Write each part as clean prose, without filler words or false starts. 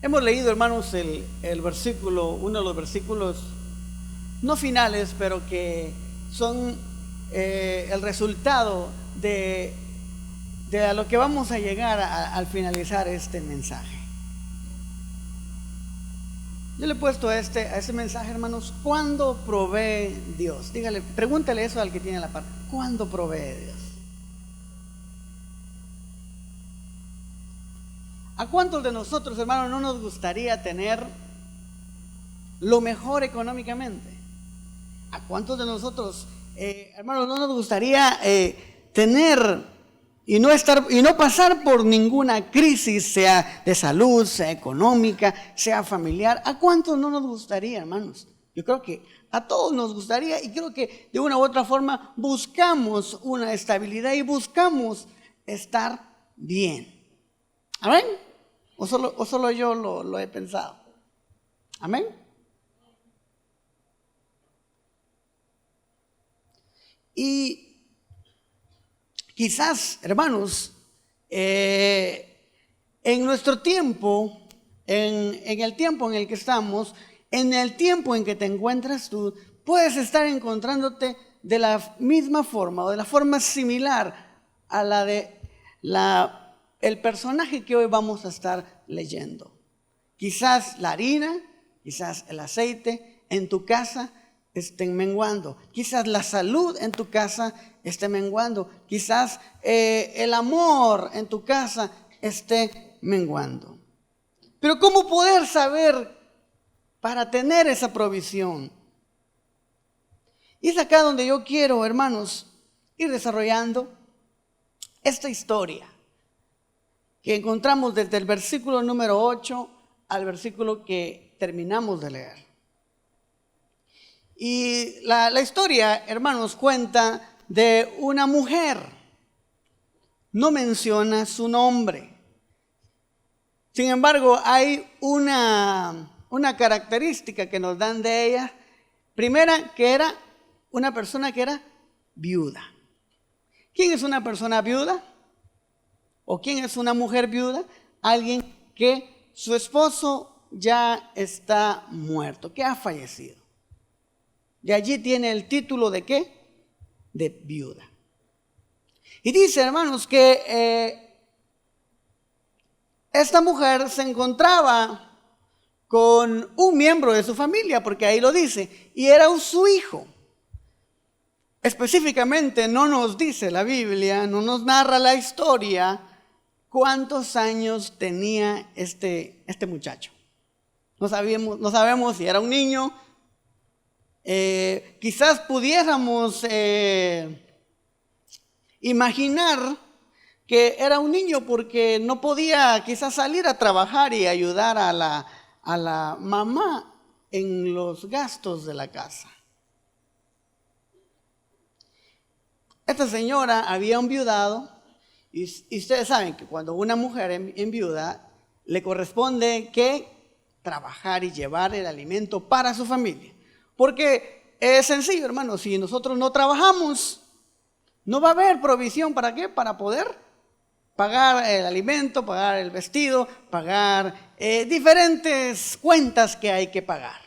Hemos leído, hermanos, el versículo, uno de los versículos no finales, pero que son el resultado de a lo que vamos a llegar al finalizar este mensaje. Yo le he puesto a ese mensaje, hermanos, ¿cuándo provee Dios? Dígale, pregúntale eso al que tiene la parte. ¿Cuándo provee Dios? ¿A cuántos de nosotros, hermanos, no nos gustaría tener lo mejor económicamente? ¿A cuántos de nosotros, hermanos, no nos gustaría tener y no pasar por ninguna crisis, sea de salud, sea económica, sea familiar? ¿A cuántos no nos gustaría, hermanos? Yo creo que a todos nos gustaría, y creo que de una u otra forma buscamos una estabilidad y buscamos estar bien. ¿Amén? ¿O solo yo lo he pensado? ¿Amén? Y quizás, hermanos, en nuestro tiempo, en el tiempo en el que estamos, en el tiempo en que te encuentras tú, puedes estar encontrándote de la misma forma o de la forma similar a la de el personaje que hoy vamos a estar leyendo. Quizás la harina, quizás el aceite en tu casa estén menguando. Quizás la salud en tu casa esté menguando. Quizás el amor en tu casa esté menguando. Pero ¿cómo poder saber para tener esa provisión? Y es acá donde yo quiero, hermanos, ir desarrollando esta historia que encontramos desde el versículo número 8 al versículo que terminamos de leer. Y la historia, hermanos, cuenta de una mujer. No menciona su nombre. Sin embargo, hay una característica que nos dan de ella. Primera, que era una persona que era viuda. ¿Quién es una persona viuda? ¿O quién es una mujer viuda? Alguien que su esposo ya está muerto, que ha fallecido. De allí tiene el título de ¿qué? De viuda. Y dice, hermanos, que esta mujer se encontraba con un miembro de su familia, porque ahí lo dice, y era su hijo. Específicamente no nos dice la Biblia, no nos narra la historia cuántos años tenía este muchacho. No sabemos si era un niño. Quizás pudiéramos imaginar que era un niño porque no podía quizás salir a trabajar y ayudar a la mamá en los gastos de la casa. Esta señora había enviudado, y ustedes saben que cuando una mujer enviuda le corresponde que trabajar y llevar el alimento para su familia. Porque es sencillo, hermano, si nosotros no trabajamos, no va a haber provisión. ¿Para qué? Para poder pagar el alimento, pagar el vestido, pagar diferentes cuentas que hay que pagar.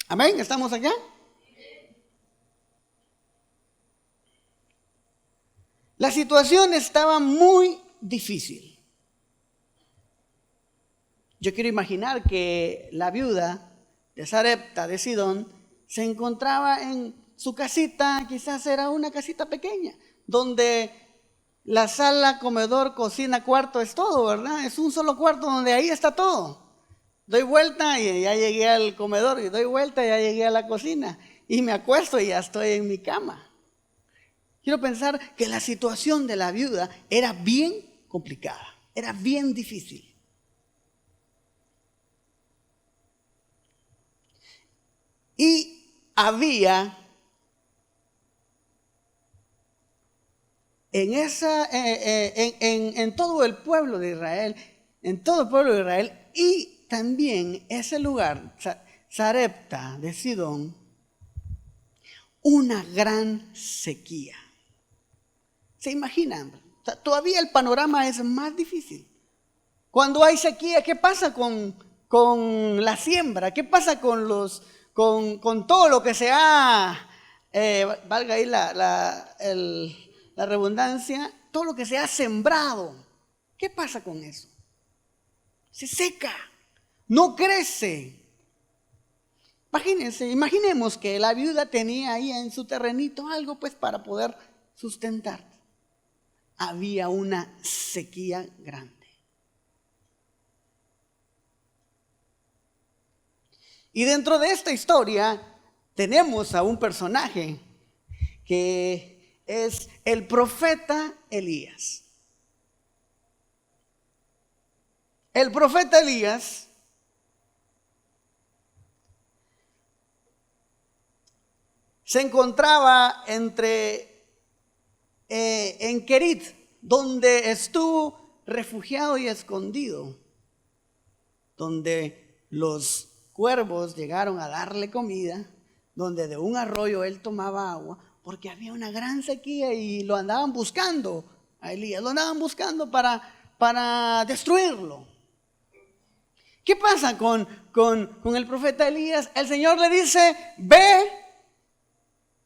¿Amén? ¿Estamos acá? La situación estaba muy difícil. Yo quiero imaginar que la viuda de Sarepta de Sidón se encontraba en su casita, quizás era una casita pequeña, donde la sala, comedor, cocina, cuarto es todo, ¿verdad? Es un solo cuarto donde ahí está todo. Doy vuelta y ya llegué al comedor, y doy vuelta y ya llegué a la cocina, y me acuesto y ya estoy en mi cama. Quiero pensar que la situación de la viuda era bien complicada, era bien difícil. Y había en todo el pueblo de Israel, y también ese lugar, Sarepta de Sidón, una gran sequía. ¿Se imaginan? Todavía el panorama es más difícil. Cuando hay sequía, ¿qué pasa con la siembra? ¿Qué pasa con todo lo que se ha, valga ahí la redundancia, todo lo que se ha sembrado? ¿Qué pasa con eso? Se seca, no crece. Imaginemos que la viuda tenía ahí en su terrenito algo pues para poder sustentar. Había una sequía grande. Y dentro de esta historia tenemos a un personaje que es el profeta Elías. El profeta Elías se encontraba en Kerit, donde estuvo refugiado y escondido, donde los cuervos llegaron a darle comida, donde de un arroyo él tomaba agua, porque había una gran sequía y lo andaban buscando a Elías, lo andaban buscando para destruirlo. ¿Qué pasa con el profeta Elías? El Señor le dice: ve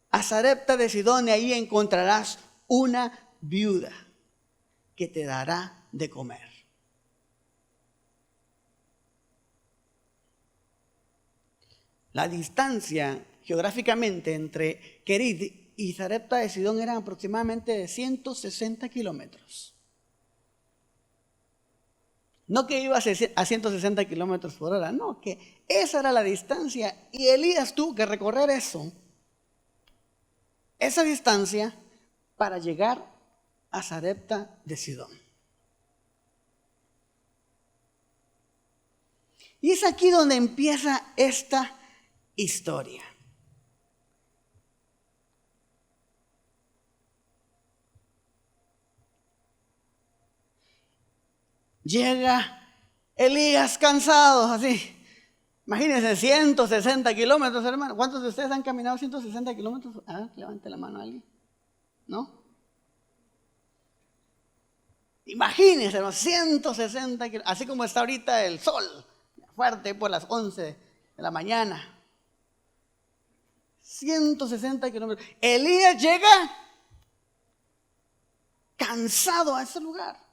a Sarepta de Sidón y ahí encontrarás una viuda que te dará de comer. La distancia geográficamente entre Kerit y Sarepta de Sidón eran aproximadamente de 160 kilómetros. No que iba a 160 kilómetros por hora, no, que esa era la distancia y Elías tuvo que recorrer esa distancia para llegar a Sarepta de Sidón. Y es aquí donde empieza esta historia. Llega Elías cansado, así. Imagínense, 160 kilómetros, hermano. ¿Cuántos de ustedes han caminado 160 kilómetros? Levante la mano a alguien. ¿No? Imagínense, ¿no? 160 kilómetros. Así como está ahorita el sol, fuerte por las 11 de la mañana. 160 kilómetros. Elías llega cansado a ese lugar.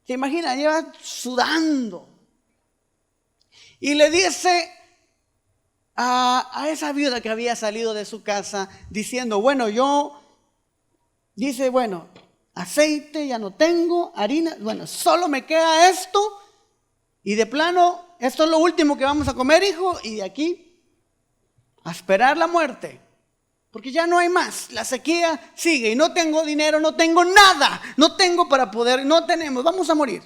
¿Se imagina? Lleva sudando. Y le dice a esa viuda que había salido de su casa diciendo: bueno, aceite ya no tengo, harina, bueno, solo me queda esto. Y de plano, esto es lo último que vamos a comer, hijo. Y de aquí a esperar la muerte. Porque ya no hay más, la sequía sigue y no tengo dinero, no tengo nada, no tengo para poder, no tenemos, vamos a morir.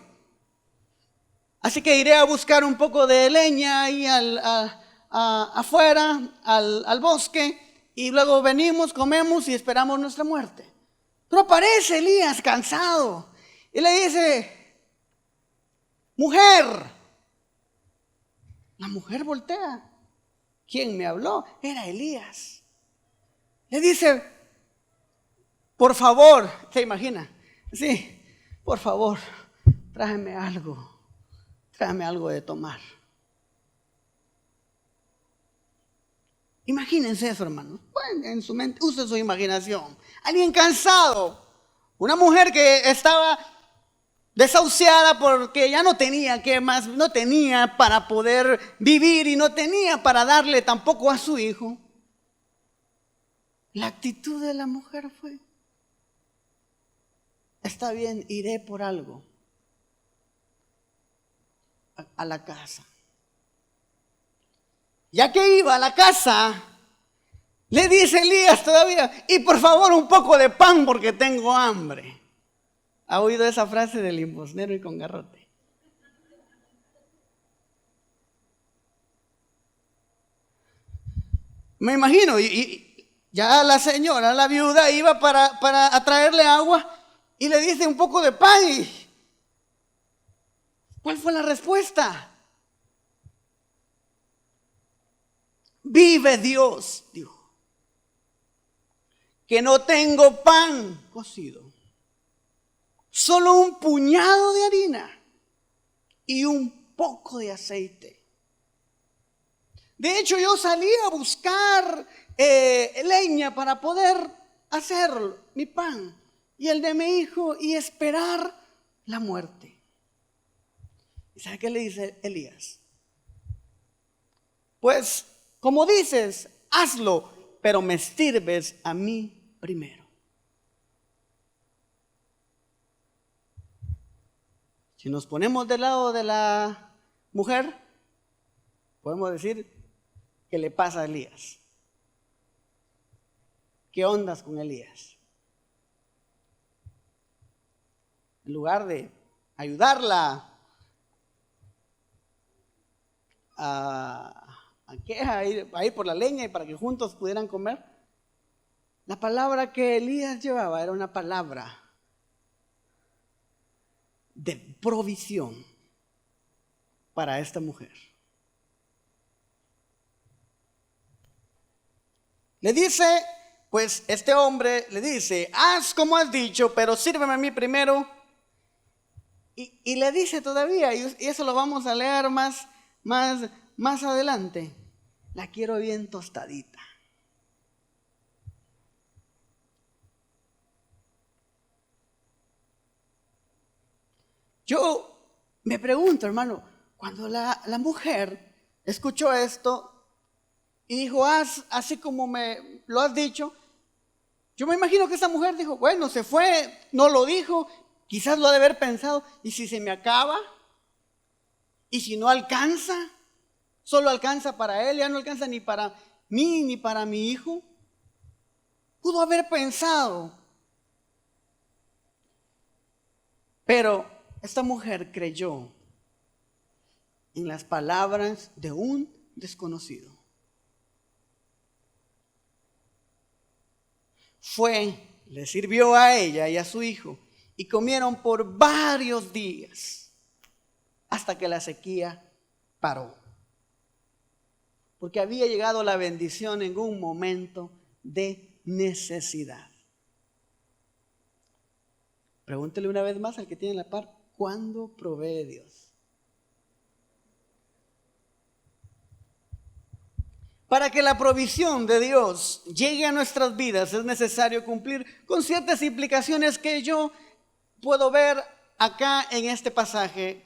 Así que iré a buscar un poco de leña ahí afuera, al bosque, y luego venimos, comemos y esperamos nuestra muerte. Pero aparece Elías cansado y le dice: mujer. La mujer voltea. ¿Quién me habló? Era Elías. Le dice: por favor, ¿se imagina? Sí, por favor, tráeme algo de tomar. Imagínense eso, hermanos. Bueno, en su mente, use su imaginación. Alguien cansado, una mujer que estaba desahuciada porque ya no tenía no tenía para poder vivir y no tenía para darle tampoco a su hijo. La actitud de la mujer fue: está bien, iré por algo a la casa. Ya que iba a la casa, le dice Elías todavía: y por favor un poco de pan porque tengo hambre. ¿Ha oído esa frase del limosnero y con garrote? Me imagino, y ya la señora, la viuda, iba para traerle agua y le dice: un poco de pan. ¿Cuál fue la respuesta? Vive Dios, dijo, que no tengo pan cocido, solo un puñado de harina y un poco de aceite. De hecho, yo salí a buscar leña para poder hacer mi pan y el de mi hijo y esperar la muerte. ¿Y sabe qué le dice Elías? Pues, como dices, hazlo, pero me sirves a mí primero. Si nos ponemos del lado de la mujer, podemos decir, ¿qué le pasa a Elías? ¿Qué ondas con Elías? En lugar de ayudarla a ir por la leña y para que juntos pudieran comer, la palabra que Elías llevaba era una palabra de provisión para esta mujer. Le dice, pues este hombre le dice, haz como has dicho, pero sírveme a mí primero. Y le dice todavía, y eso lo vamos a leer más adelante, la quiero bien tostadita. Yo me pregunto, hermano, cuando la mujer escuchó esto y dijo, haz así como me lo has dicho, yo me imagino que esa mujer dijo, bueno, se fue, no lo dijo, quizás lo ha de haber pensado, ¿y si se me acaba? ¿Y si no alcanza? Solo alcanza para él, ya no alcanza ni para mí ni para mi hijo. Pudo haber pensado. Pero esta mujer creyó en las palabras de un desconocido. Fue, le sirvió a ella y a su hijo y comieron por varios días hasta que la sequía paró. Porque había llegado la bendición en un momento de necesidad. Pregúntele una vez más al que tiene la par, ¿cuándo provee Dios? Para que la provisión de Dios llegue a nuestras vidas es necesario cumplir con ciertas implicaciones que yo puedo ver acá en este pasaje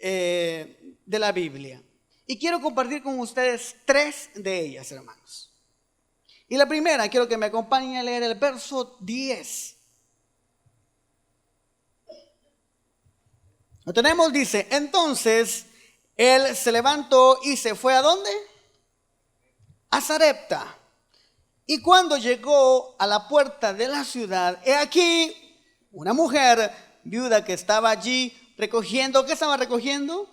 de la Biblia. Y quiero compartir con ustedes 3 de ellas, hermanos. Y la primera, quiero que me acompañen a leer el verso 10. Lo tenemos, dice, entonces él se levantó y se fue ¿a dónde? A Sarepta. Y cuando llegó a la puerta de la ciudad, he aquí una mujer viuda que estaba allí recogiendo. ¿Qué estaba recogiendo?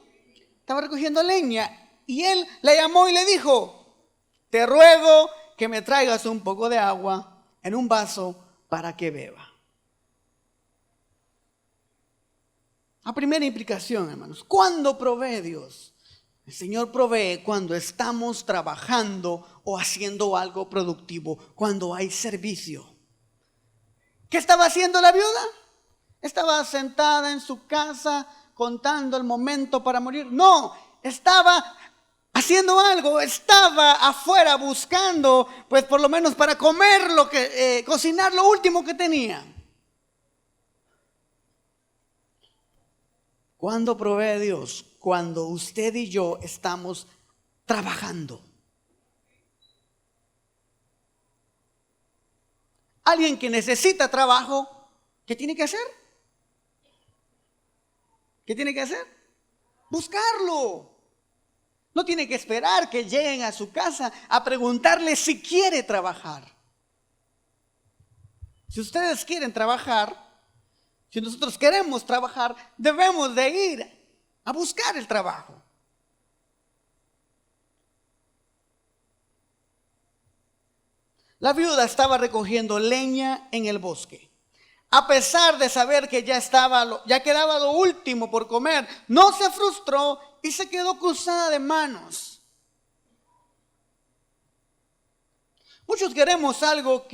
Estaba recogiendo leña. Y él la llamó y le dijo, te ruego que me traigas un poco de agua en un vaso para que beba. La primera implicación, hermanos, ¿cuándo provee Dios? El Señor provee cuando estamos trabajando o haciendo algo productivo, cuando hay servicio. ¿Qué estaba haciendo la viuda? ¿Estaba sentada en su casa contando el momento para morir? No, estaba haciendo algo, estaba afuera buscando, pues por lo menos para comer cocinar lo último que tenía. ¿Cuándo provee Dios? Cuando usted y yo estamos trabajando. Alguien que necesita trabajo, ¿qué tiene que hacer? ¿Qué tiene que hacer? Buscarlo. No tiene que esperar que lleguen a su casa a preguntarle si quiere trabajar. Si ustedes quieren trabajar, si nosotros queremos trabajar, debemos de ir a buscar el trabajo. La viuda estaba recogiendo leña en el bosque. A pesar de saber que ya quedaba lo último por comer, no se frustró y se quedó cruzada de manos. Muchos queremos algo,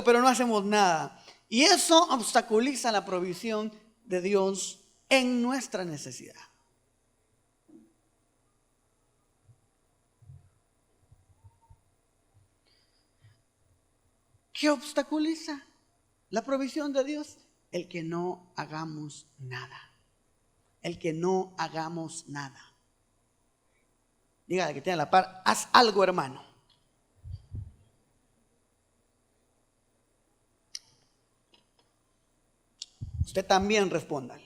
pero no hacemos nada. Y eso obstaculiza la provisión de Dios en nuestra necesidad. ¿Qué obstaculiza la provisión de Dios? El que no hagamos nada. El que no hagamos nada. Dígale que tiene la par, haz algo, hermano. Usted también respóndale.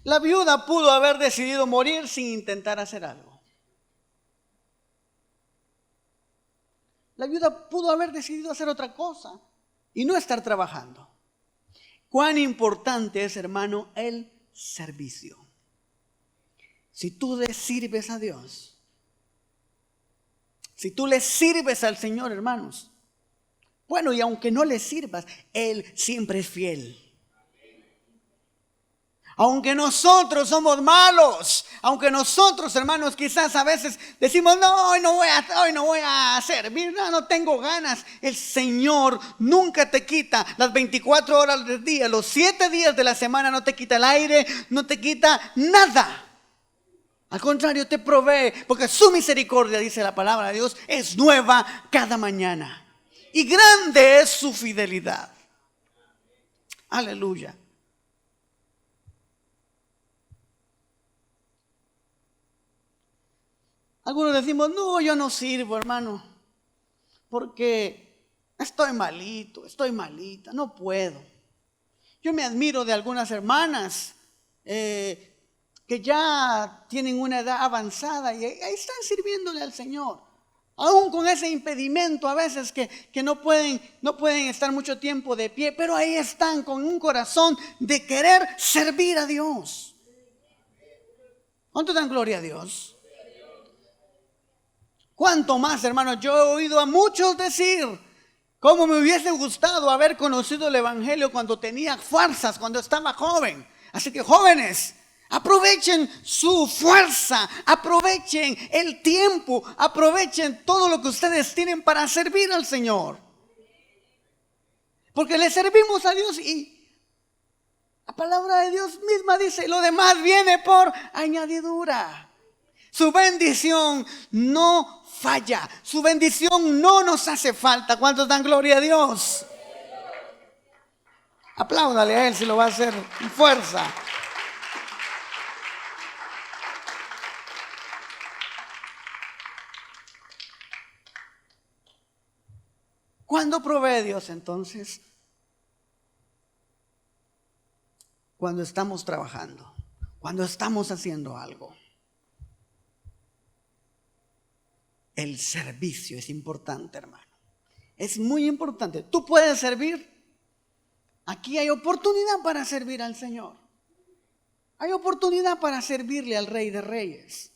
La viuda pudo haber decidido morir sin intentar hacer algo. La viuda pudo haber decidido hacer otra cosa y no estar trabajando. Cuán importante es, hermano, el servicio. Si tú le sirves a Dios, si tú le sirves al Señor, hermanos, bueno, y aunque no le sirvas, Él siempre es fiel. Aunque nosotros somos malos, aunque nosotros, hermanos, quizás a veces decimos, no, hoy no voy a servir, no tengo ganas. El Señor nunca te quita las 24 horas del día, los 7 días de la semana, no te quita el aire, no te quita nada. Al contrario, te provee, porque su misericordia, dice la palabra de Dios, es nueva cada mañana. Y grande es su fidelidad. Aleluya. Algunos decimos, no, yo no sirvo, hermano, porque estoy malito, estoy malita, no puedo. Yo me admiro de algunas hermanas que ya tienen una edad avanzada y ahí están sirviéndole al Señor. Aún con ese impedimento a veces que no pueden estar mucho tiempo de pie, pero ahí están con un corazón de querer servir a Dios. ¿Cuánto dan gloria a Dios? ¿Cuánto más, hermanos? Yo he oído a muchos decir cómo me hubiese gustado haber conocido el Evangelio cuando tenía fuerzas, cuando estaba joven. Así que jóvenes, aprovechen su fuerza, aprovechen el tiempo, aprovechen todo lo que ustedes tienen para servir al Señor. Porque le servimos a Dios y la palabra de Dios misma dice, lo demás viene por añadidura. Su bendición no falla, su bendición no nos hace falta. ¿Cuántos dan gloria a Dios? Apláudale a Él si lo va a hacer con fuerza. ¿Cuándo provee Dios entonces? Cuando estamos trabajando, cuando estamos haciendo algo. El servicio es importante, hermano. Es muy importante. Tú puedes servir. Aquí hay oportunidad para servir al Señor. Hay oportunidad para servirle al Rey de Reyes.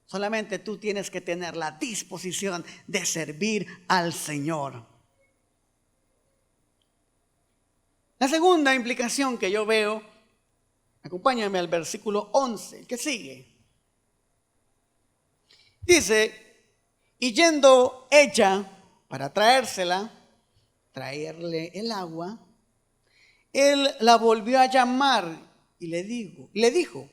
Solamente tú tienes que tener la disposición de servir al Señor. La segunda implicación que yo veo, acompáñame al versículo 11, que sigue. Dice, y yendo ella para traerle el agua, él la volvió a llamar y le dijo,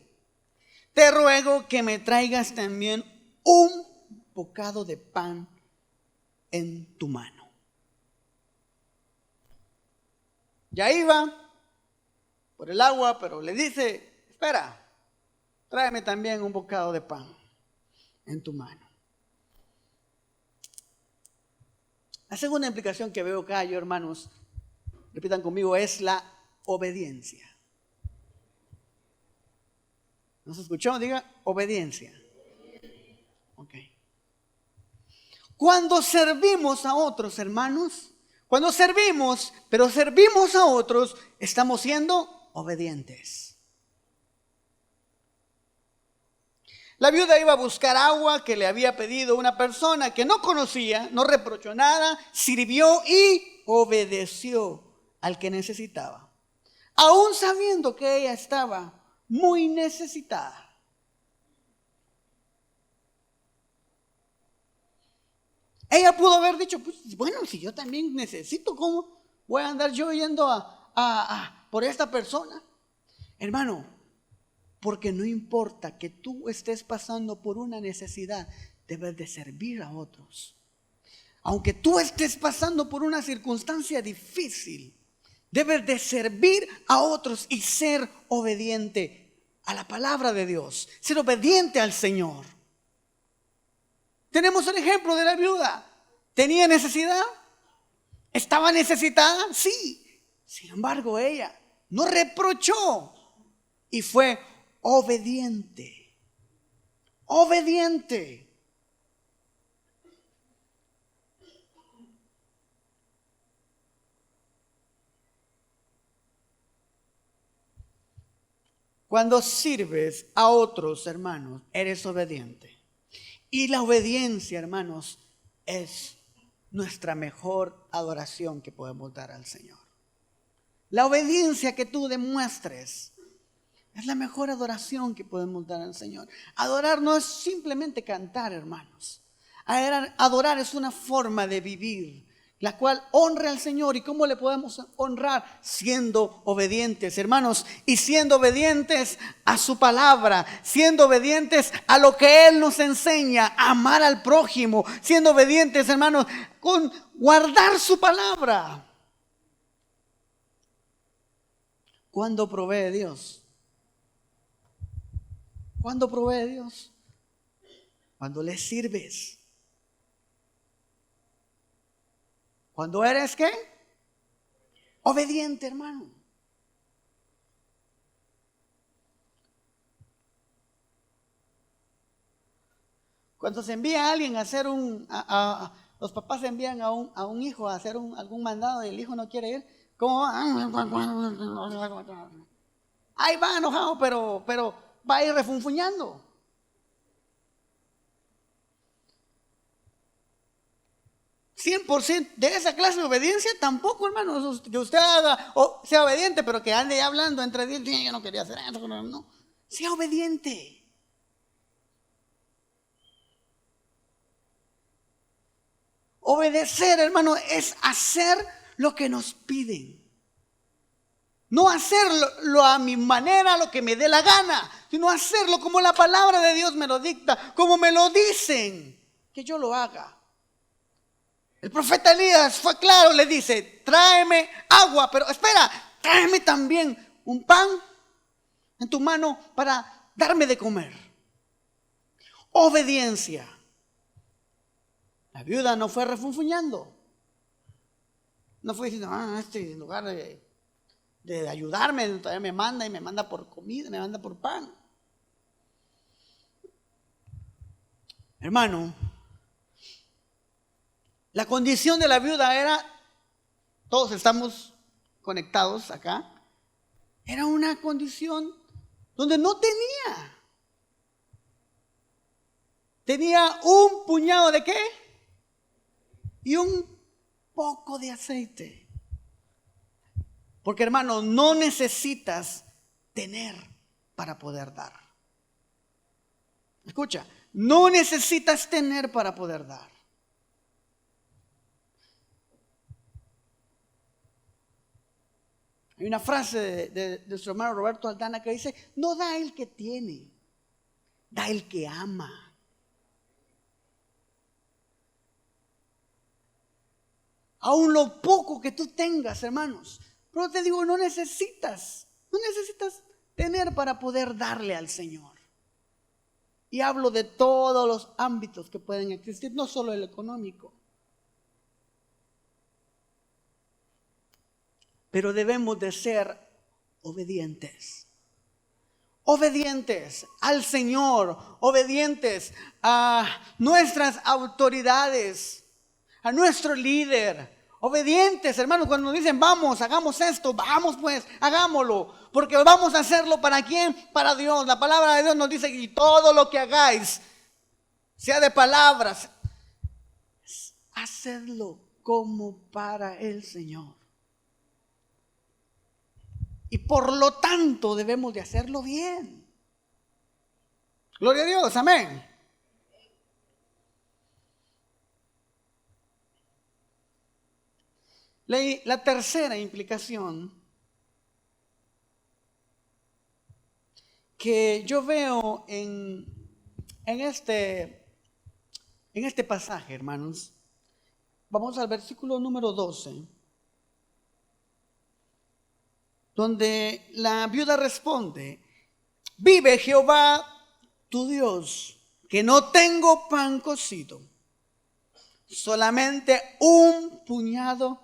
te ruego que me traigas también un bocado de pan en tu mano. Ya iba por el agua, pero le dice, espera, tráeme también un bocado de pan en tu mano. La segunda implicación que veo acá, yo, hermanos, repitan conmigo, es la obediencia. ¿No se escuchó? Diga obediencia. Ok. Cuando servimos a otros, hermanos, cuando servimos, pero servimos a otros, estamos siendo obedientes. La viuda iba a buscar agua que le había pedido una persona que no conocía, no reprochó nada, sirvió y obedeció al que necesitaba, aún sabiendo que ella estaba muy necesitada. Ella pudo haber dicho, pues bueno, si yo también necesito, ¿cómo voy a andar yo yendo por esta persona? Hermano, porque no importa que tú estés pasando por una necesidad, debes de servir a otros. Aunque tú estés pasando por una circunstancia difícil, debes de servir a otros y ser obediente a la palabra de Dios, ser obediente al Señor. Tenemos el ejemplo de la viuda. ¿Tenía necesidad? ¿Estaba necesitada? Sí. Sin embargo, ella no reprochó y fue obediente. Obediente. Cuando sirves a otros, hermanos, eres obediente. Y la obediencia, hermanos, es nuestra mejor adoración que podemos dar al Señor. La obediencia que tú demuestres es la mejor adoración que podemos dar al Señor. Adorar no es simplemente cantar, hermanos. Adorar es una forma de vivir, la cual honra al Señor. ¿Y cómo le podemos honrar? Siendo obedientes, hermanos, y siendo obedientes a su palabra, siendo obedientes a lo que Él nos enseña, amar al prójimo, siendo obedientes, hermanos, con guardar su palabra. ¿Cuándo provee Dios? ¿Cuándo provee Dios? Cuando le sirves. ¿Cuándo eres qué? Obediente, hermano. Cuando se envía a alguien a hacer los papás envían a un hijo a hacer algún mandado y el hijo no quiere ir, ¿cómo va? Ahí va enojado, pero va a ir refunfuñando. ¿100% de esa clase de obediencia? Tampoco, hermano, que usted haga o sea obediente, pero que ande hablando entre 10 días, yo no quería hacer eso, no. Sea obediente. Obedecer, hermano, es hacer lo que nos piden. No hacerlo a mi manera, lo que me dé la gana, sino hacerlo como la palabra de Dios me lo dicta, como me lo dicen, que yo lo haga. El profeta Elías fue claro, le dice, tráeme agua, pero espera, tráeme también un pan en tu mano para darme de comer. Obediencia. La viuda no fue refunfuñando. No fue diciendo, en lugar de ayudarme, todavía me manda y me manda por comida, me manda por pan. Hermano, la condición de la viuda era, todos estamos conectados acá, era una condición donde no tenía un puñado de qué y un poco de aceite. Porque, hermano, no necesitas tener para poder dar. Escucha, no necesitas tener para poder dar. Hay una frase de nuestro hermano Roberto Aldana que dice, no da el que tiene, da el que ama. Aún lo poco que tú tengas, hermanos. Pero te digo, no necesitas tener para poder darle al Señor. Y hablo de todos los ámbitos que pueden existir, no solo el económico. Pero debemos de ser obedientes. Obedientes al Señor, obedientes a nuestras autoridades, a nuestro líder. Obedientes, hermanos, cuando nos dicen vamos, hagamos esto, vamos pues, hagámoslo. Porque vamos a hacerlo ¿para quién? Para Dios. La palabra de Dios nos dice que todo lo que hagáis, sea de palabras, hacedlo como para el Señor. Y por lo tanto debemos de hacerlo bien. Gloria a Dios, amén. La tercera implicación que yo veo en este pasaje, hermanos, vamos al versículo número 12, donde la viuda responde: vive Jehová tu Dios, que no tengo pan cocido, solamente un puñado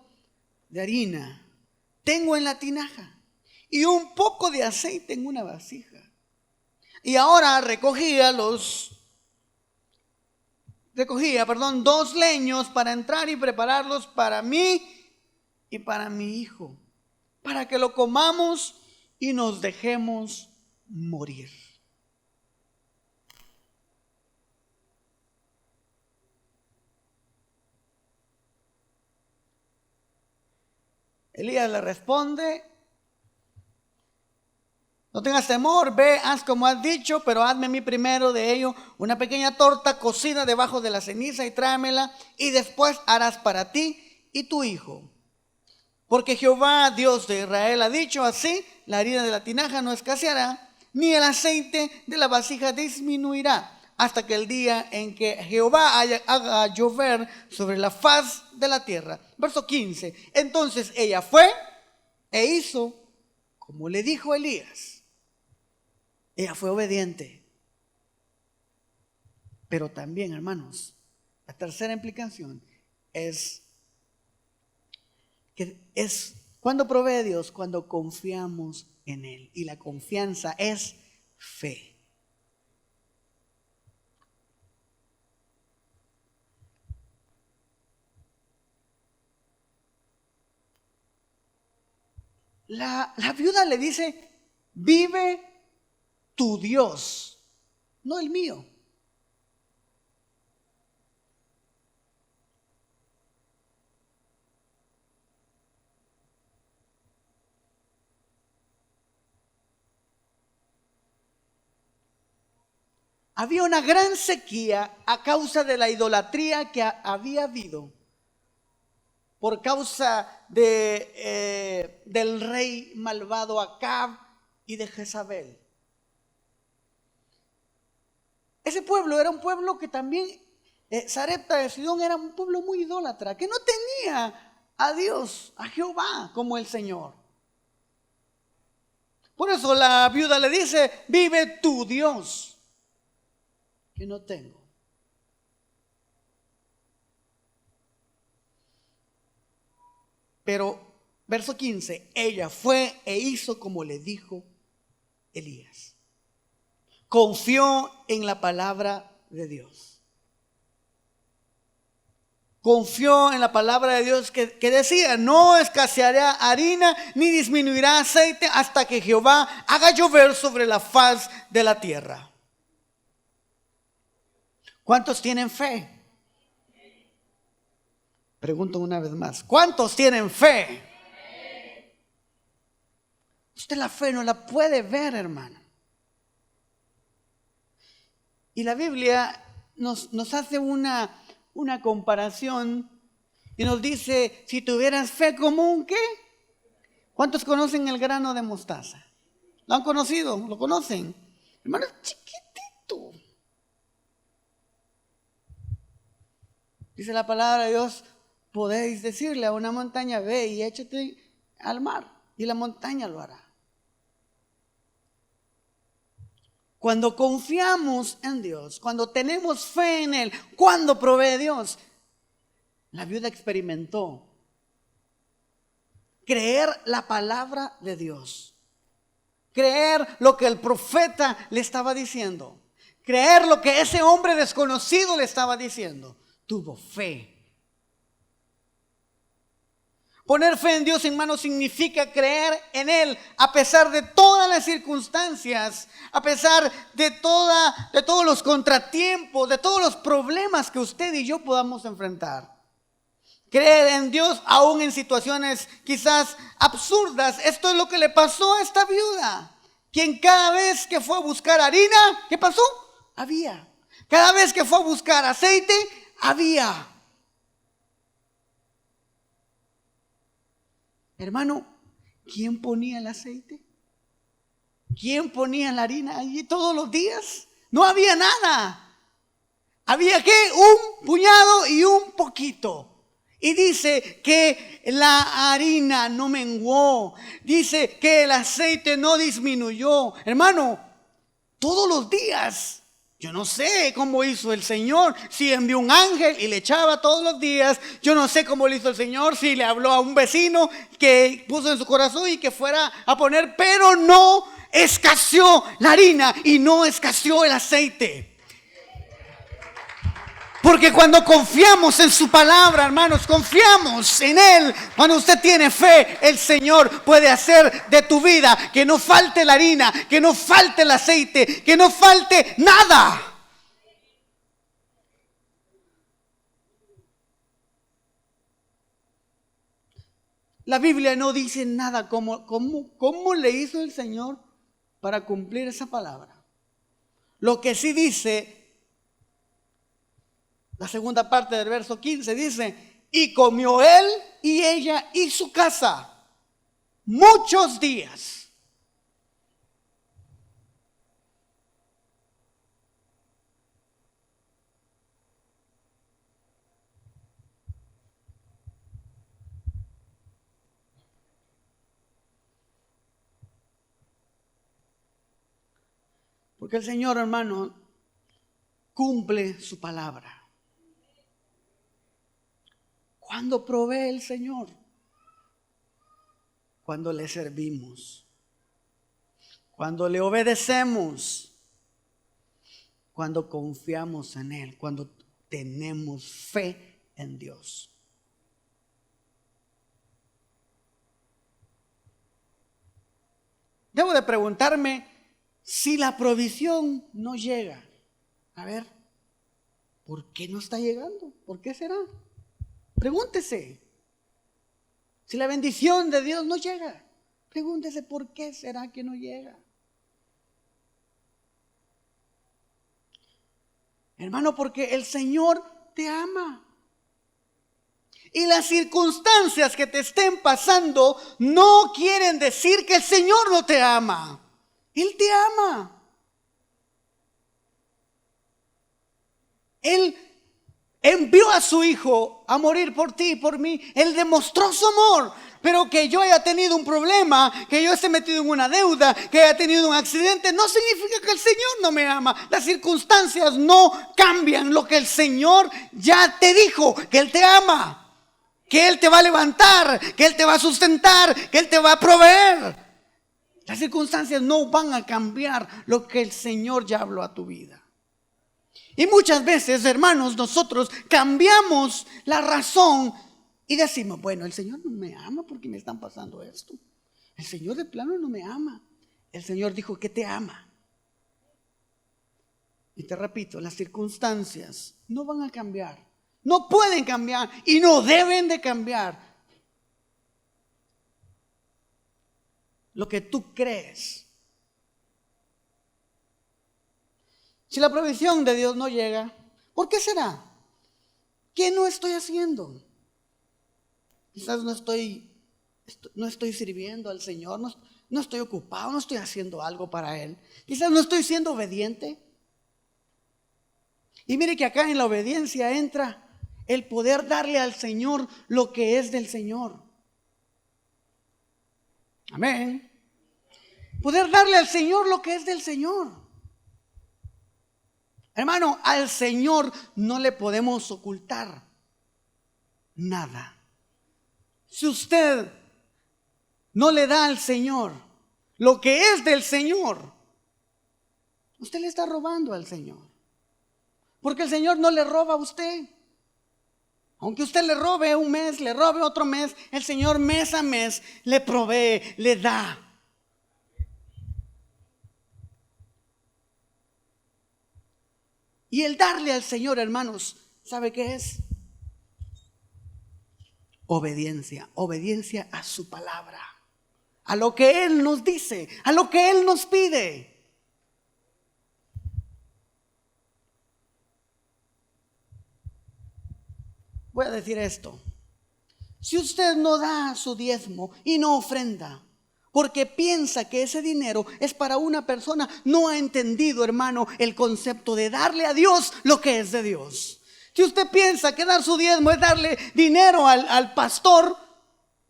de harina tengo en la tinaja y un poco de aceite en una vasija. Y ahora recogía 2 leños para entrar y prepararlos para mí y para mi hijo, para que lo comamos y nos dejemos morir. Elías le responde: no tengas temor, ve, haz como has dicho, pero hazme a mí primero de ello una pequeña torta cocida debajo de la ceniza y tráemela, y después harás para ti y tu hijo. Porque Jehová, Dios de Israel, ha dicho así: la harina de la tinaja no escaseará, ni el aceite de la vasija disminuirá, hasta que el día en que Jehová haga llover sobre la faz de la tierra. Verso 15. Entonces ella fue e hizo como le dijo Elías. Ella fue obediente. Pero también, hermanos, la tercera implicación es cuando provee Dios, cuando confiamos en Él. Y la confianza es fe. La viuda le dice: vive tu Dios, no el mío. Había una gran sequía a causa de la idolatría que había habido por causa del rey malvado Acab y de Jezabel. Ese pueblo era un pueblo que también, Sarepta de Sidón, era un pueblo muy idólatra, que no tenía a Dios, a Jehová como el Señor. Por eso la viuda le dice: vive tu Dios, que no tengo. Pero, verso 15, ella fue e hizo como le dijo Elías. Confió en la palabra de Dios. Confió en la palabra de Dios que decía: no escaseará harina ni disminuirá aceite hasta que Jehová haga llover sobre la faz de la tierra. ¿Cuántos tienen fe? Pregunto una vez más: ¿cuántos tienen fe? Usted la fe no la puede ver, hermano. Y la Biblia nos hace una comparación y nos dice: si tuvieras fe como un ¿qué? ¿Cuántos conocen el grano de mostaza? ¿Lo han conocido? ¿Lo conocen? Hermano, es chiquitito. Dice la palabra de Dios: podéis decirle a una montaña: ve y échate al mar, y la montaña lo hará. Cuando confiamos en Dios, cuando tenemos fe en Él, cuando provee Dios, la viuda experimentó creer la palabra de Dios, creer lo que el profeta le estaba diciendo, creer lo que ese hombre desconocido le estaba diciendo. Tuvo fe. Poner fe en Dios, hermano, significa creer en Él a pesar de todas las circunstancias, a pesar de todos los contratiempos, de todos los problemas que usted y yo podamos enfrentar. Creer en Dios aún en situaciones quizás absurdas. Esto es lo que le pasó a esta viuda, quien cada vez que fue a buscar harina, ¿qué pasó? Había. Cada vez que fue a buscar aceite, había. Hermano, ¿quién ponía el aceite? ¿Quién ponía la harina allí todos los días? No había nada. Había que un puñado y un poquito. Y dice que la harina no menguó. Dice que el aceite no disminuyó. Hermano, todos los días. Yo no sé cómo hizo el Señor. Si envió un ángel y le echaba todos los días. Yo no sé cómo lo hizo el Señor. Si le habló a un vecino que puso en su corazón y que fuera a poner. Pero no escaseó la harina y no escaseó el aceite. Porque cuando confiamos en su palabra, hermanos, confiamos en Él. Cuando usted tiene fe, el Señor puede hacer de tu vida que no falte la harina, que no falte el aceite, que no falte nada. La Biblia no dice nada cómo le hizo el Señor para cumplir esa palabra. Lo que sí dice, la segunda parte del verso 15 dice, y comió él y ella y su casa muchos días. Porque el Señor, hermano, cumple su palabra. ¿Cuándo provee el Señor? Cuando le servimos, cuando le obedecemos, cuando confiamos en Él, cuando tenemos fe en Dios. Debo de preguntarme si la provisión no llega. A ver, ¿por qué no está llegando? ¿Por qué será? Pregúntese. Si la bendición de Dios no llega, pregúntese por qué será que no llega. Hermano, porque el Señor te ama. Y las circunstancias que te estén pasando no quieren decir que el Señor no te ama. Él te ama. Él envió a su Hijo a morir por ti y por mí. Él demostró su amor. Pero que yo haya tenido un problema, que yo esté metido en una deuda, que haya tenido un accidente, no significa que el Señor no me ama. Las circunstancias no cambian lo que el Señor ya te dijo, que Él te ama, que Él te va a levantar, que Él te va a sustentar, que Él te va a proveer. Las circunstancias no van a cambiar lo que el Señor ya habló a tu vida. Y muchas veces, hermanos, nosotros cambiamos la razón y decimos, bueno, el Señor no me ama porque me están pasando esto. El Señor de plano no me ama. El Señor dijo que te ama. Y te repito, las circunstancias no van a cambiar. No pueden cambiar y no deben de cambiar lo que tú crees. Si la provisión de Dios no llega, ¿por qué será? ¿Qué no estoy haciendo? Quizás no estoy sirviendo al Señor, no estoy ocupado, no estoy haciendo algo para Él. Quizás no estoy siendo obediente. Y mire que acá en la obediencia entra el poder darle al Señor lo que es del Señor. Amén. Poder darle al Señor lo que es del Señor. Hermano, al Señor no le podemos ocultar nada. Si usted no le da al Señor lo que es del Señor, usted le está robando al Señor. Porque el Señor no le roba a usted. Aunque usted le robe un mes, le robe otro mes, el Señor mes a mes le provee, le da. Y el darle al Señor, hermanos, ¿sabe qué es? Obediencia, obediencia a su palabra, a lo que Él nos dice, a lo que Él nos pide. Voy a decir esto. Si usted no da su diezmo y no ofrenda, porque piensa que ese dinero es para una persona, no ha entendido, hermano, el concepto de darle a Dios lo que es de Dios. Si usted piensa que dar su diezmo es darle dinero al pastor,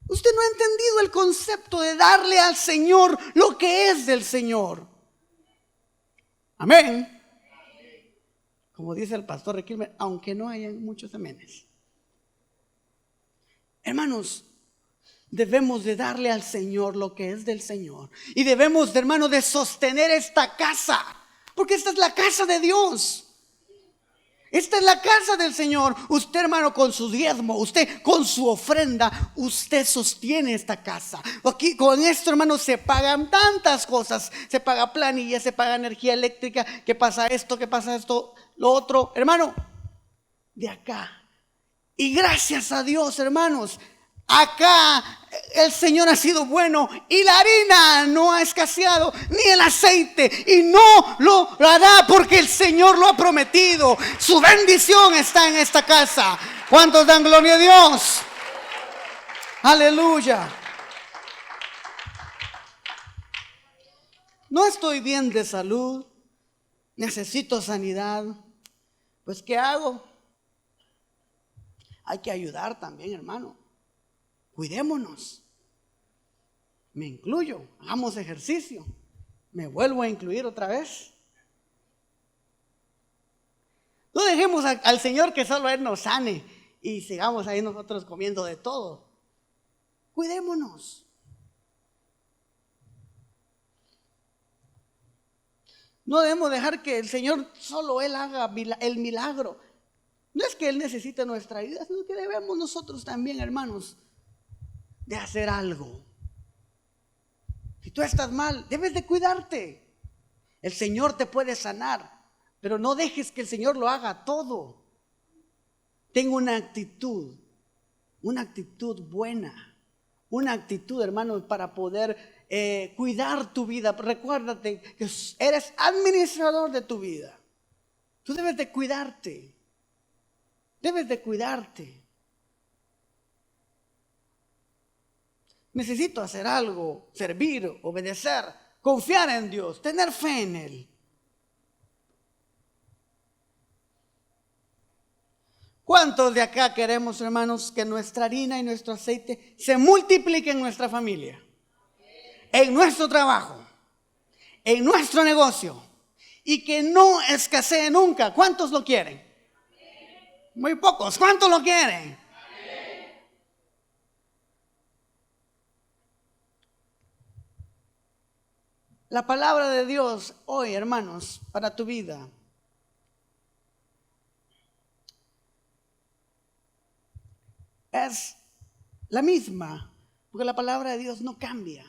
usted no ha entendido el concepto de darle al Señor lo que es del Señor. Amén. Como dice el pastor Riquelme, aunque no hayan muchos amenes. Hermanos, debemos de darle al Señor lo que es del Señor. Y debemos, hermano, de sostener esta casa. Porque esta es la casa de Dios. Esta es la casa del Señor. Usted, hermano, con su diezmo, usted con su ofrenda, usted sostiene esta casa. Aquí con esto, hermano, se pagan tantas cosas. Se paga planilla, se paga energía eléctrica, que pasa esto, lo otro. Hermano, de acá. Y gracias a Dios, hermanos, acá el Señor ha sido bueno y la harina no ha escaseado, ni el aceite, y no lo hará porque el Señor lo ha prometido. Su bendición está en esta casa. ¿Cuántos dan gloria a Dios? Aleluya. No estoy bien de salud, necesito sanidad. Pues ¿qué hago? Hay que ayudar también, hermano. Cuidémonos. Me incluyo, hagamos ejercicio. Me vuelvo a incluir otra vez. No dejemos al Señor que solo Él nos sane y sigamos ahí nosotros comiendo de todo. Cuidémonos. No debemos dejar que el Señor solo Él haga el milagro. No es que Él necesite nuestra ayuda, sino que debemos nosotros también, hermanos, de hacer algo. Si tú estás mal, debes de cuidarte. El Señor te puede sanar, pero no dejes que el Señor lo haga todo. Ten una actitud buena, una actitud, hermano, para poder cuidar tu vida. Recuérdate que eres administrador de tu vida. Tú debes de cuidarte. Debes de cuidarte. Necesito hacer algo, servir, obedecer, confiar en Dios, tener fe en Él. ¿Cuántos de acá queremos, hermanos, que nuestra harina y nuestro aceite se multipliquen en nuestra familia, en nuestro trabajo, en nuestro negocio, y que no escasee nunca? ¿Cuántos lo quieren? Muy pocos. ¿Cuántos lo quieren? La palabra de Dios hoy, hermanos, para tu vida es la misma, porque la palabra de Dios no cambia.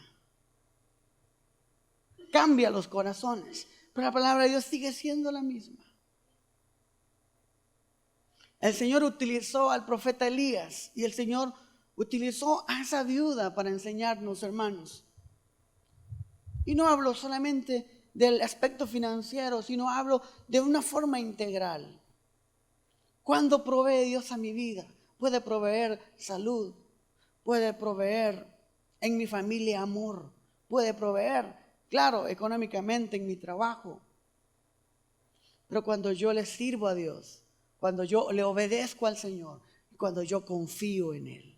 Cambia los corazones, pero la palabra de Dios sigue siendo la misma. El Señor utilizó al profeta Elías y el Señor utilizó a esa viuda para enseñarnos, hermanos. Y no hablo solamente del aspecto financiero, sino hablo de una forma integral. Cuando provee Dios a mi vida, puede proveer salud, puede proveer en mi familia amor, puede proveer, claro, económicamente en mi trabajo. Pero cuando yo le sirvo a Dios, cuando yo le obedezco al Señor, cuando yo confío en Él.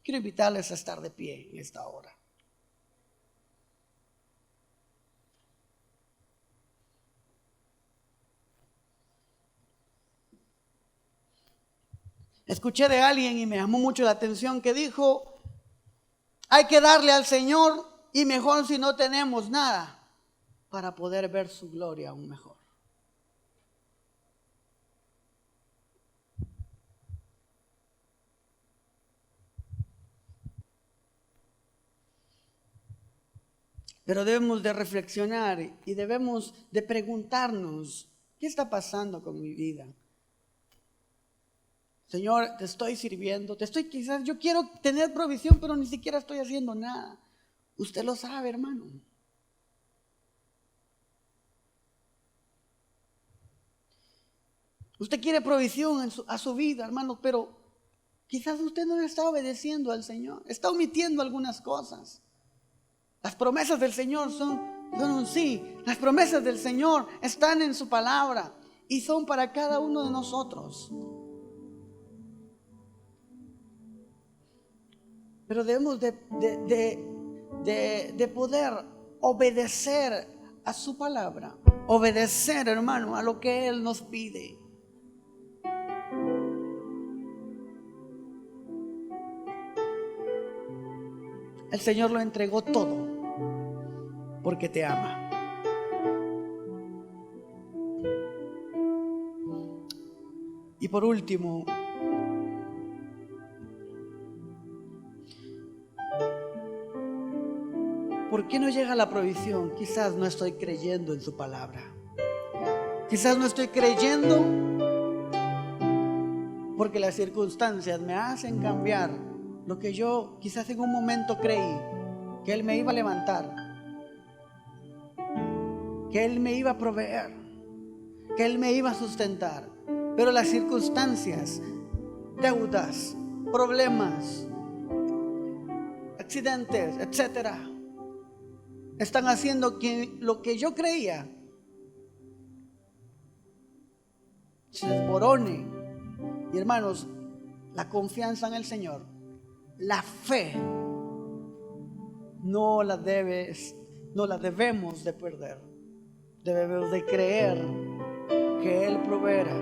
Quiero invitarles a estar de pie en esta hora. Escuché de alguien y me llamó mucho la atención que dijo: hay que darle al Señor, y mejor si no tenemos nada, para poder ver su gloria aún mejor. Pero debemos de reflexionar y debemos de preguntarnos: ¿qué está pasando con mi vida? Señor, te estoy sirviendo, quizás yo quiero tener provisión, pero ni siquiera estoy haciendo nada. Usted lo sabe, hermano. Usted quiere provisión a su vida, hermano, pero Quizás usted no le está obedeciendo al Señor, está omitiendo algunas cosas. Las promesas del Señor son un sí. Las promesas del Señor están en su palabra y son para cada uno de nosotros. Pero debemos de poder obedecer a su palabra. Obedecer, hermano, a lo que Él nos pide. El Señor lo entregó todo porque te ama. Y por último, ¿por qué no llega la provisión? Quizás no estoy creyendo en su palabra. Quizás no estoy creyendo porque las circunstancias me hacen cambiar lo que yo quizás en un momento creí, que Él me iba a levantar, que Él me iba a proveer, que Él me iba a sustentar. Pero las circunstancias, deudas, problemas, accidentes, etcétera, están haciendo que lo que yo creía se desmorone. Y hermanos, la confianza en el Señor, la fe, no la debemos de perder. Debemos de creer que Él proveerá.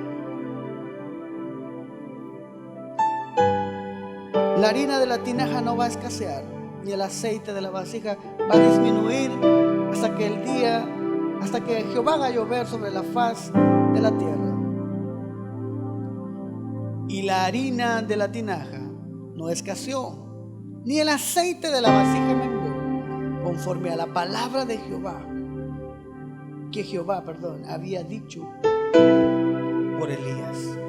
La harina de la tinaja no va a escasear, ni el aceite de la vasija va a disminuir hasta que Jehová haga llover sobre la faz de la tierra. Y la harina de la tinaja no escaseó, ni el aceite de la vasija menguó, conforme a la palabra de Jehová, que Jehová había dicho por Elías.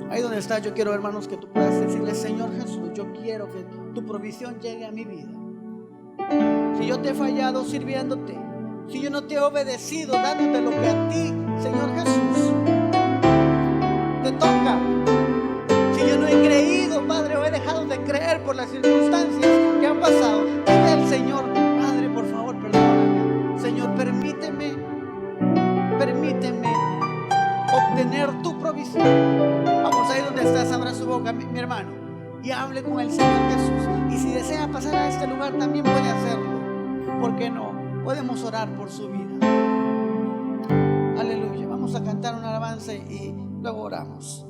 Ahí donde estás, yo quiero, hermanos, que tú puedas decirle: Señor Jesús, yo quiero que tu provisión llegue a mi vida. Si yo te he fallado sirviéndote, si yo no te he obedecido dándote lo que a ti, Señor Jesús, te toca, si yo no he creído, Padre, o he dejado de creer por las circunstancias que han pasado, dile al Señor: Padre, por favor, perdóname. Señor, permíteme obtener tu provisión. Vamos, ahí donde estás, abra su boca, mi hermano, y hable con el Señor Jesús. Y si desea pasar a este lugar, también puede hacerlo. ¿Por qué no? Podemos orar por su vida. Aleluya. Vamos a cantar un alabanza y luego oramos.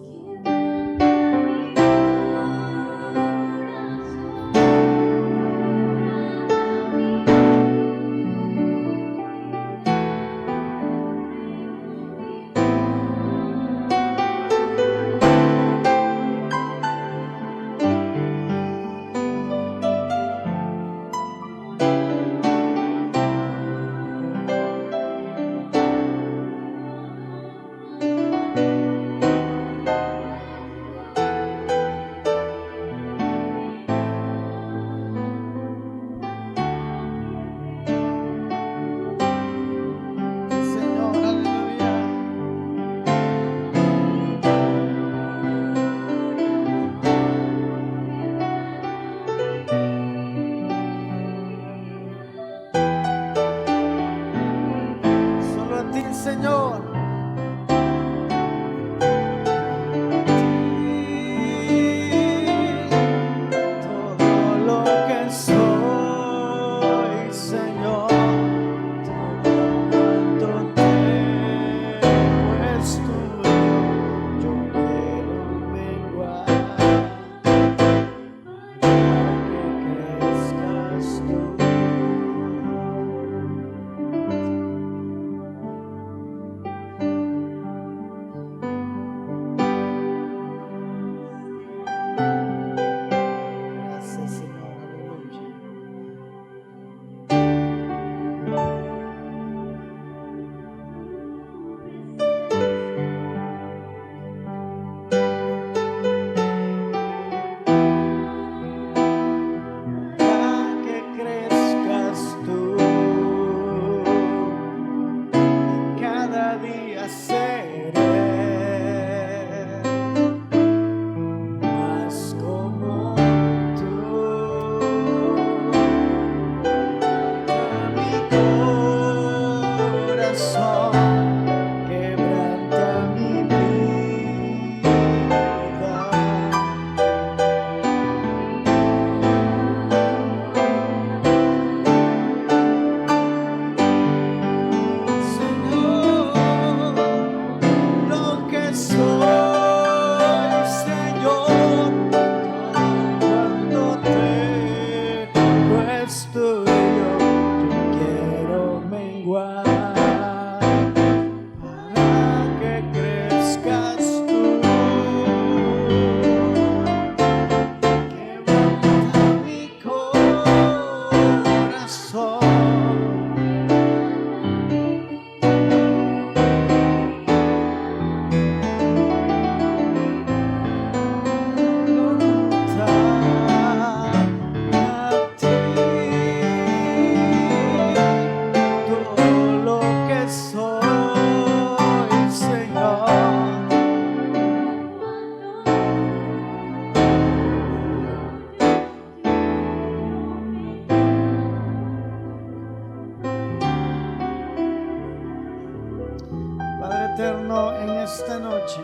esta noche.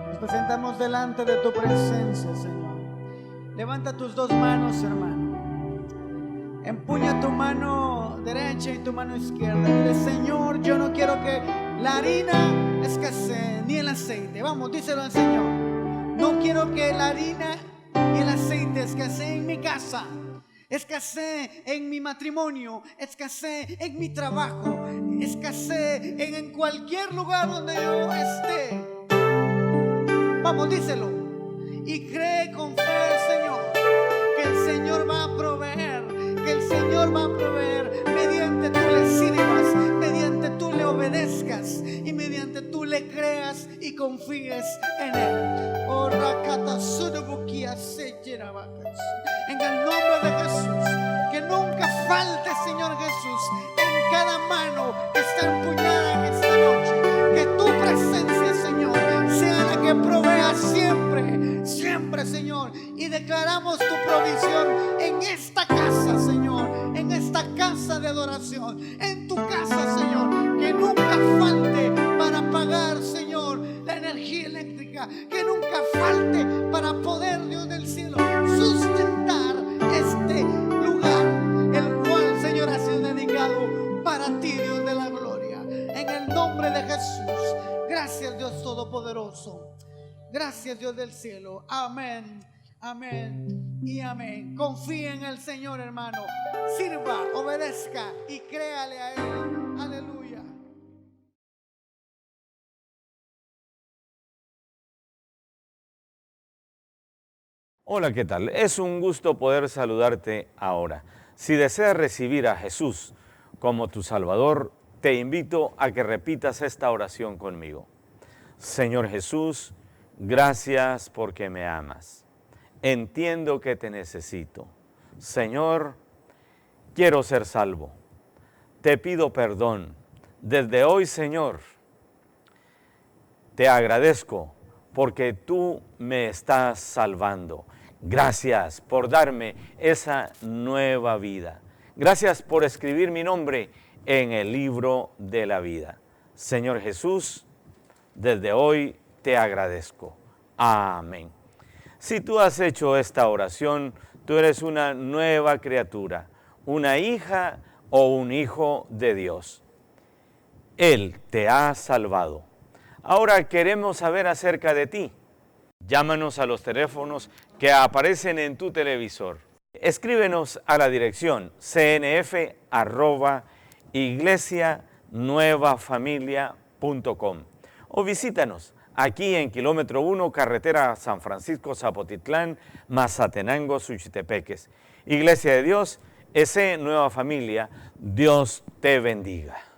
Nos presentamos delante de tu presencia, Señor. Levanta tus dos manos, hermano. Empuña tu mano derecha y tu mano izquierda. Dile: Señor, yo no quiero que la harina escasee ni el aceite. Vamos, díselo al Señor. No quiero que la harina y el aceite escasee en mi casa, escasee en mi matrimonio, escasee en mi trabajo, escasee en cualquier lugar donde yo esté. Vamos, díselo. Y cree con fe, Señor, que el Señor va a proveer, que el Señor va a proveer mediante tú le sirvas, mediante tú le obedezcas y mediante tú le creas y confíes en Él. En el nombre de Jesús, que nunca falte, Señor Jesús, en cada mano que está empuñada en esta noche, que tu presencia, Señor, sea la que provea siempre, siempre, Señor. Y declaramos tu provisión en esta casa, Señor, en esta casa de adoración, en tu casa, Señor, que nunca falte para pagar, Señor, la energía eléctrica, que nunca falte para poder, Dios del cielo, sustentar este lugar, el cual, Señor, ha sido dedicado para ti, Dios de la gloria. En el nombre de Jesús, gracias, Dios Todopoderoso. Gracias, Dios del cielo. Amén, amén y amén. Confíe en el Señor, hermano. Sirva, obedezca y créale a Él. Aleluya. Hola, ¿qué tal? Es un gusto poder saludarte ahora. Si deseas recibir a Jesús como tu Salvador, te invito a que repitas esta oración conmigo. Señor Jesús, gracias porque me amas. Entiendo que te necesito. Señor, quiero ser salvo. Te pido perdón. Desde hoy, Señor, te agradezco porque tú me estás salvando. Gracias por darme esa nueva vida. Gracias por escribir mi nombre en el libro de la vida. Señor Jesús, desde hoy te agradezco. Amén. Si tú has hecho esta oración, tú eres una nueva criatura, una hija o un hijo de Dios. Él te ha salvado. Ahora queremos saber acerca de ti. Llámanos a los teléfonos que aparecen en tu televisor. Escríbenos a la dirección cnf@iglesianuevafamilia.com o visítanos aquí en kilómetro 1, carretera San Francisco Zapotitlán, Mazatenango, Suchitepeques. Iglesia de Dios, S. Nueva Familia, Dios te bendiga.